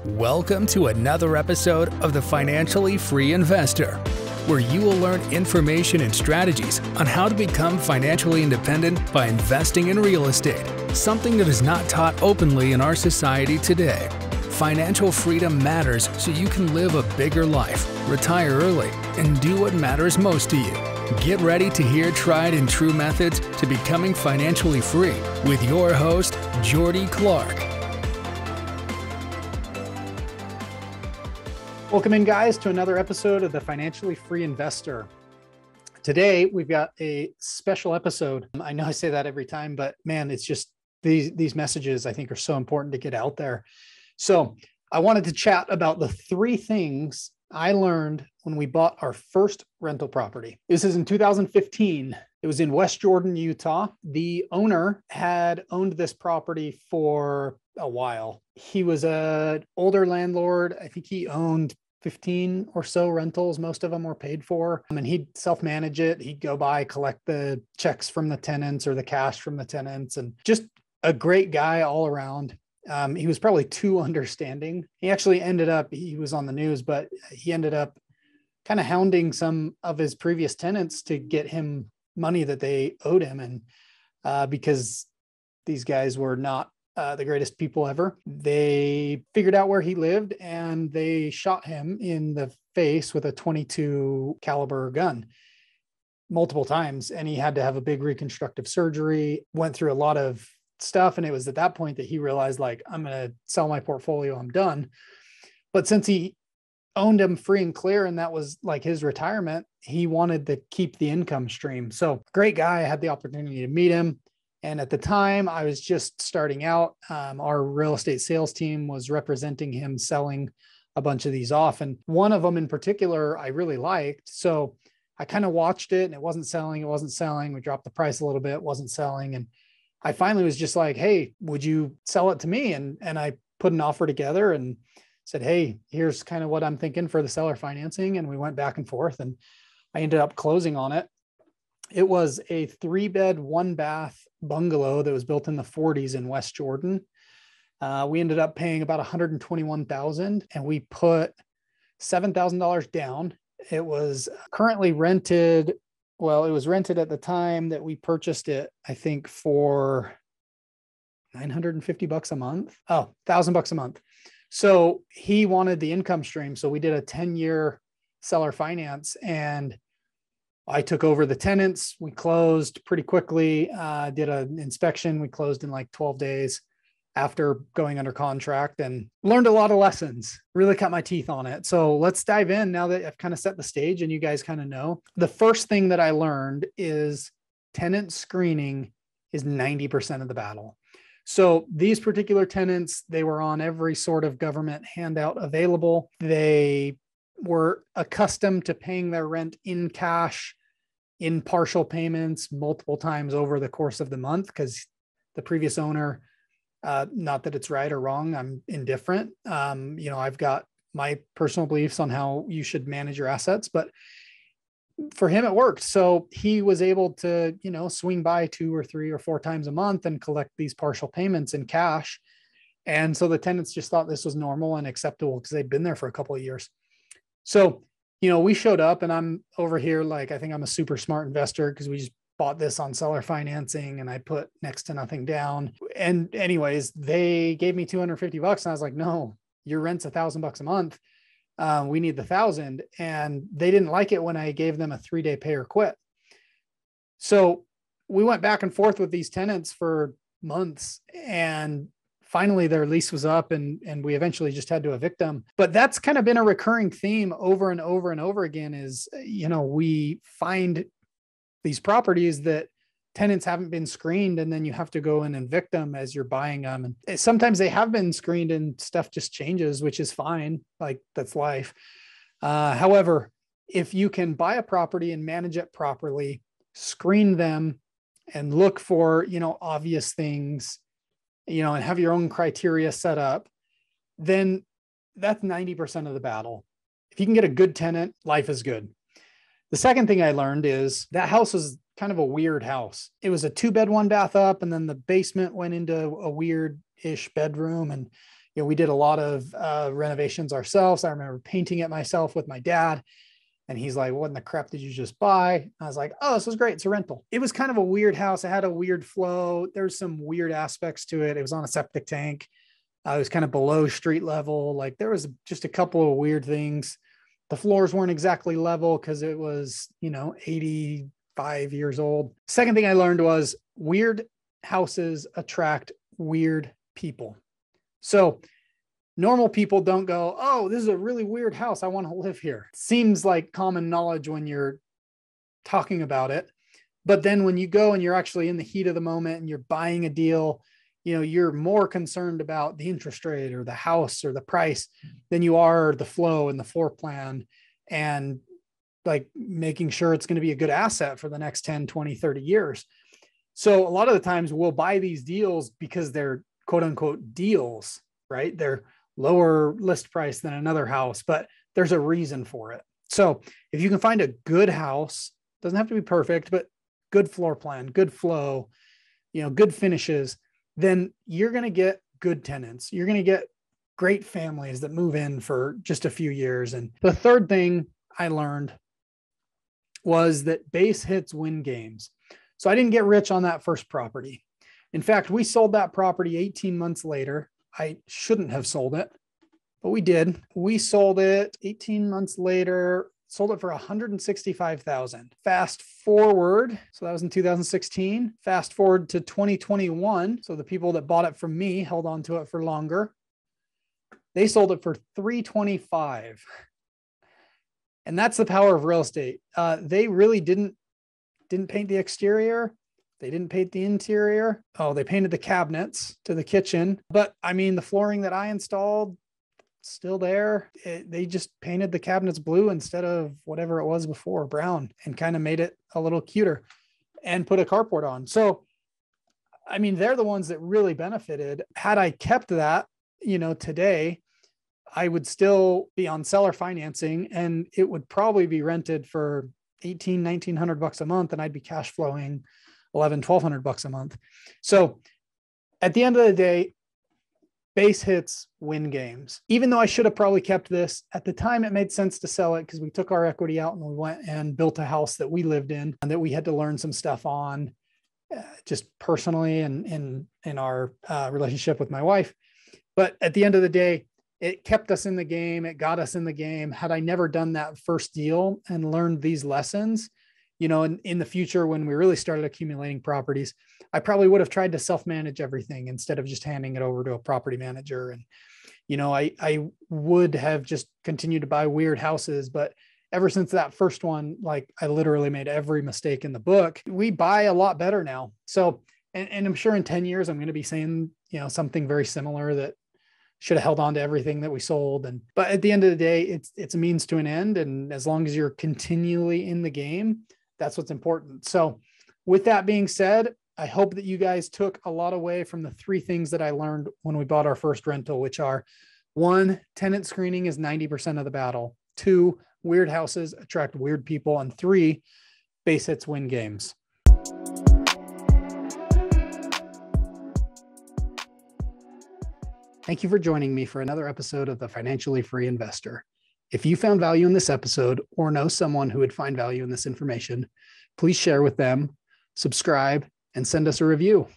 Welcome to another episode of The Financially Free Investor, where you will learn information and strategies on how to become financially independent by investing in real estate, something that is not taught openly in our society today. Financial freedom matters so you can live a bigger life, retire early, and do what matters most to you. Get ready to hear tried and true methods to becoming financially free with your host, Jordy Clark. Welcome in, guys, to another episode of The Financially Free Investor. Today, we've got a special episode. I know I say that every time, but man, it's just these messages I think are so important to get out there. So I wanted to chat about the three things I learned when we bought our first rental property. This is in 2015. It was in West Jordan, Utah. The owner had owned this property for a while. He was an older landlord. I think he owned 15 or so rentals. Most of them were paid for. And he'd self-manage it. He'd go by, collect the checks from the tenants or the cash from the tenants, and just a great guy all around. He was probably too understanding. He actually ended up, he was on the news, but he ended up kind of hounding some of his previous tenants to get him money that they owed him. And because these guys were not the greatest people ever, they figured out where he lived and they shot him in the face with a .22 caliber gun multiple times. And he had to have a big reconstructive surgery, went through a lot of stuff. And it was at that point that he realized, like, I'm going to sell my portfolio. I'm done. But since he owned them free and clear, and that was like his retirement, he wanted to keep the income stream. So great guy. I had the opportunity to meet him. And at the time I was just starting out. Our real estate sales team was representing him selling a bunch of these off. And one of them in particular, I really liked. So I kind of watched it and it wasn't selling. We dropped the price a little bit, wasn't selling. And I finally was just like, hey, would you sell it to me? And I put an offer together and said, hey, here's kind of what I'm thinking for the seller financing. And we went back and forth and I ended up closing on it. It was a 3-bed, 1-bath bungalow that was built in the 40s in West Jordan. We ended up paying about $121,000 and we put $7,000 down. It was currently rented. Well, it was rented at the time that we purchased it, I think, for $950 a month. Oh, $1,000 a month. So he wanted the income stream. So we did a 10-year seller finance and I took over the tenants. We closed pretty quickly, did an inspection. We closed in like 12 days after going under contract and learned a lot of lessons, really cut my teeth on it. So let's dive in now that I've kind of set the stage and you guys kind of know. The first thing that I learned is tenant screening is 90% of the battle. So these particular tenants, they were on every sort of government handout available. They were accustomed to paying their rent in cash, in partial payments, multiple times over the course of the month, because the previous owner, not that it's right or wrong, I'm indifferent. I've got my personal beliefs on how you should manage your assets, but for him, it worked. So he was able to, swing by 2 or 3 or 4 times a month and collect these partial payments in cash. And so the tenants just thought this was normal and acceptable because they'd been there for a couple of years. So, we showed up and I'm over here like, I think I'm a super smart investor because we just bought this on seller financing and I put next to nothing down. And anyways, they gave me $250 and I was like, no, your rent's $1,000 a month. We need the 1,000. And they didn't like it when I gave them a 3-day pay or quit. So we went back and forth with these tenants for months and finally their lease was up and we eventually just had to evict them. But that's kind of been a recurring theme over and over and over again is, we find these properties that tenants haven't been screened and then you have to go and evict them as you're buying them. And sometimes they have been screened and stuff just changes, which is fine. Like that's life. However, if you can buy a property and manage it properly, screen them and look for, obvious things, and have your own criteria set up, then that's 90% of the battle. If you can get a good tenant, life is good. The second thing I learned is that house was kind of a weird house. It was a 2-bed, 1-bath up, and then the basement went into a weird-ish bedroom. And we did a lot of renovations ourselves. I remember painting it myself with my dad. And he's like, what in the crap did you just buy? I was like, oh, this was great. It's a rental. It was kind of a weird house. It had a weird flow. There's some weird aspects to it. It was on a septic tank. It was kind of below street level. Like there was just a couple of weird things. The floors weren't exactly level because it was, 85 years old. Second thing I learned was weird houses attract weird people. So normal people don't go, oh, this is a really weird house. I want to live here. Seems like common knowledge when you're talking about it. But then when you go and you're actually in the heat of the moment and you're buying a deal, you're more concerned about the interest rate or the house or the price than you are the flow and the floor plan and like making sure it's going to be a good asset for the next 10, 20, 30 years. So a lot of the times we'll buy these deals because they're quote unquote deals, right? They're lower list price than another house, but there's a reason for it. So if you can find a good house, doesn't have to be perfect, but good floor plan, good flow, good finishes, then you're going to get good tenants. You're going to get great families that move in for just a few years. And the third thing I learned was that base hits win games. So I didn't get rich on that first property. In fact, we sold that property 18 months later. I shouldn't have sold it, but we did. We sold it 18 months later, sold it for $165,000. Fast forward, so that was in 2016. Fast forward to 2021. So the people that bought it from me held on to it for longer. They sold it for $325,000. And that's the power of real estate. They really didn't paint the exterior. They didn't paint the interior. Oh, they painted the cabinets to the kitchen. But I mean, the flooring that I installed, still there. They just painted the cabinets blue instead of whatever it was before, brown, and kind of made it a little cuter and put a carport on. So, I mean, they're the ones that really benefited. Had I kept that, today, I would still be on seller financing and it would probably be rented for $1,900 a month. And I'd be cash flowing $1,200 a month. So at the end of the day, base hits win games. Even though I should have probably kept this at the time, it made sense to sell it because we took our equity out and we went and built a house that we lived in and that we had to learn some stuff on just personally and in our relationship with my wife. But at the end of the day, it kept us in the game. It got us in the game. Had I never done that first deal and learned these lessons, in the future, when we really started accumulating properties, I probably would have tried to self-manage everything instead of just handing it over to a property manager. And, I would have just continued to buy weird houses, but ever since that first one, like I literally made every mistake in the book. We buy a lot better now. So, and I'm sure in 10 years, I'm going to be saying, something very similar that should have held on to everything that we sold. But at the end of the day, it's a means to an end. And as long as you're continually in the game, that's what's important. So with that being said, I hope that you guys took a lot away from the three things that I learned when we bought our first rental, which are 1, tenant screening is 90% of the battle. 2, weird houses attract weird people. And 3, base hits win games. Thank you for joining me for another episode of The Financially Free Investor. If you found value in this episode or know someone who would find value in this information, please share with them, subscribe, and send us a review.